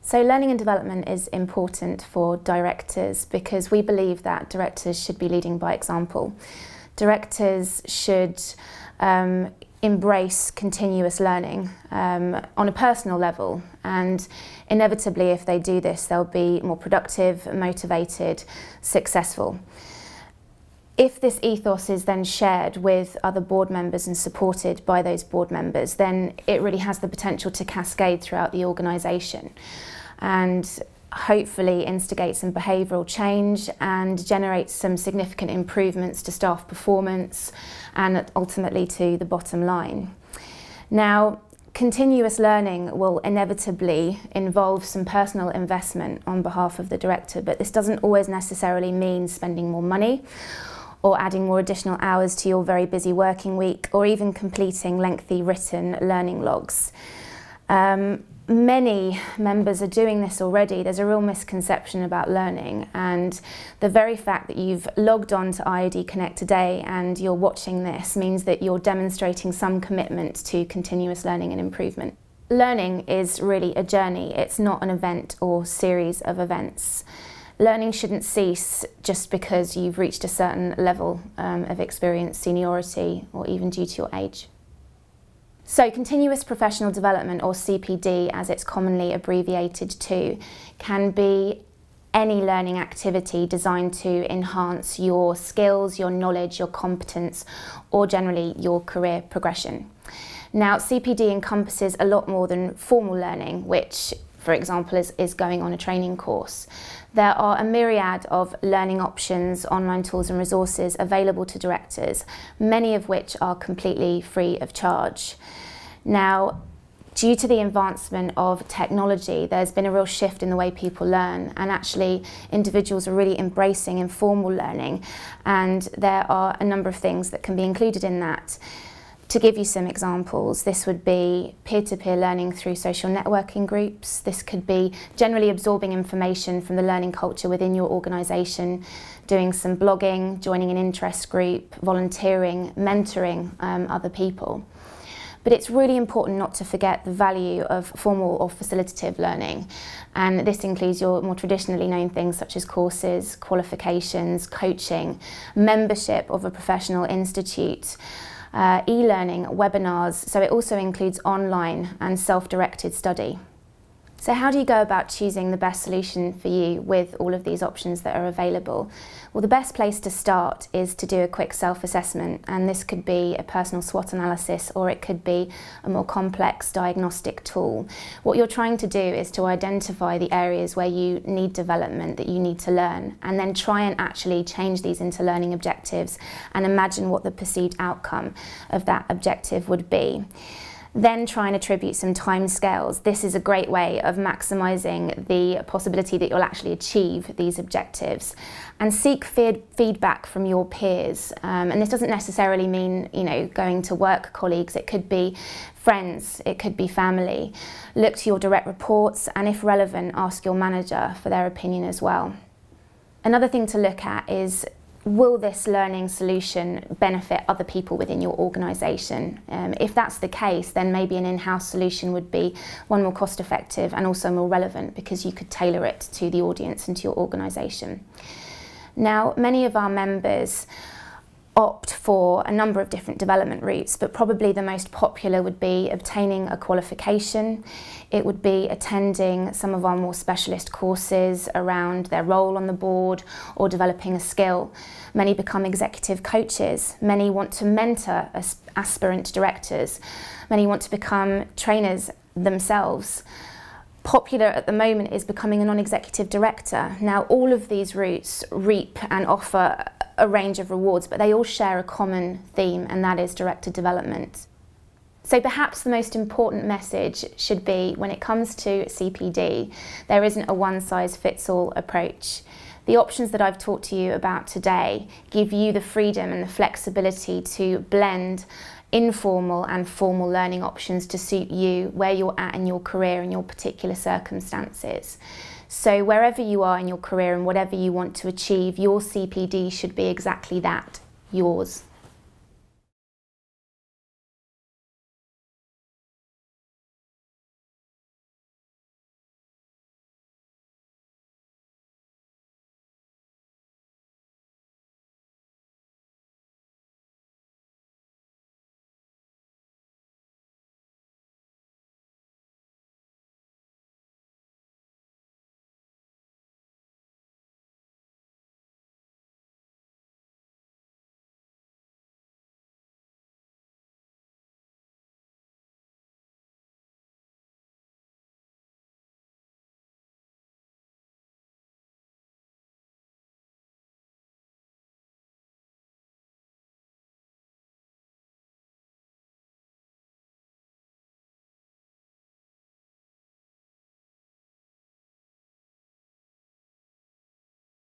So learning and development is important for directors because we believe that directors should be leading by example. Directors should embrace continuous learning on a personal level, and inevitably if they do this they'll be more productive, motivated, successful. If this ethos is then shared with other board members and supported by those board members, then it really has the potential to cascade throughout the organisation and hopefully instigate some behavioural change and generate some significant improvements to staff performance and ultimately to the bottom line. Now, continuous learning will inevitably involve some personal investment on behalf of the director, but this doesn't always necessarily mean spending more money or adding more additional hours to your very busy working week, or even completing lengthy written learning logs. Many members are doing this already. There's a real misconception about learning, and the very fact that you've logged on to IOD Connect today and you're watching this means that you're demonstrating some commitment to continuous learning and improvement. Learning is really a journey. It's not an event or series of events. Learning shouldn't cease just because you've reached a certain level of experience, seniority, or even due to your age. So continuous professional development, or CPD as it's commonly abbreviated to, can be any learning activity designed to enhance your skills, your knowledge, your competence, or generally your career progression. Now, CPD encompasses a lot more than formal learning, which for example is going on a training course. There are a myriad of learning options, online tools and resources available to directors, many of which are completely free of charge. Now, due to the advancement of technology, there's been a real shift in the way people learn, and actually individuals are really embracing informal learning, and there are a number of things that can be included in that. To give you some examples, this would be peer-to-peer learning through social networking groups. This could be generally absorbing information from the learning culture within your organisation, doing some blogging, joining an interest group, volunteering, mentoring other people. But it's really important not to forget the value of formal or facilitative learning, and this includes your more traditionally known things such as courses, qualifications, coaching, membership of a professional institute, e-learning, webinars, so it also includes online and self-directed study. So how do you go about choosing the best solution for you with all of these options that are available? Well, the best place to start is to do a quick self-assessment, and this could be a personal SWOT analysis, or it could be a more complex diagnostic tool. What you're trying to do is to identify the areas where you need development, that you need to learn, and then try and actually change these into learning objectives and imagine what the perceived outcome of that objective would be. Then try and attribute some timescales. This is a great way of maximising the possibility that you'll actually achieve these objectives. And seek feedback from your peers. And this doesn't necessarily mean, going to work colleagues. It could be friends, it could be family. Look to your direct reports, and if relevant, ask your manager for their opinion as well. Another thing to look at is, will this learning solution benefit other people within your organisation? If that's the case, then maybe an in-house solution would be one more cost-effective and also more relevant, because you could tailor it to the audience and to your organisation. Now, many of our members opt for a number of different development routes, but probably the most popular would be obtaining a qualification. It would be attending some of our more specialist courses around their role on the board, or developing a skill. Many become executive coaches. Many want to mentor aspirant directors. Many want to become trainers themselves. Popular at the moment is becoming a non-executive director. Now, all of these routes reap and offer a range of rewards, but they all share a common theme, and that is director development. So perhaps the most important message should be, when it comes to CPD, there isn't a one-size-fits-all approach. The options that I've talked to you about today give you the freedom and the flexibility to blend informal and formal learning options to suit you, where you're at in your career and your particular circumstances. So wherever you are in your career and whatever you want to achieve, your CPD should be exactly that, yours.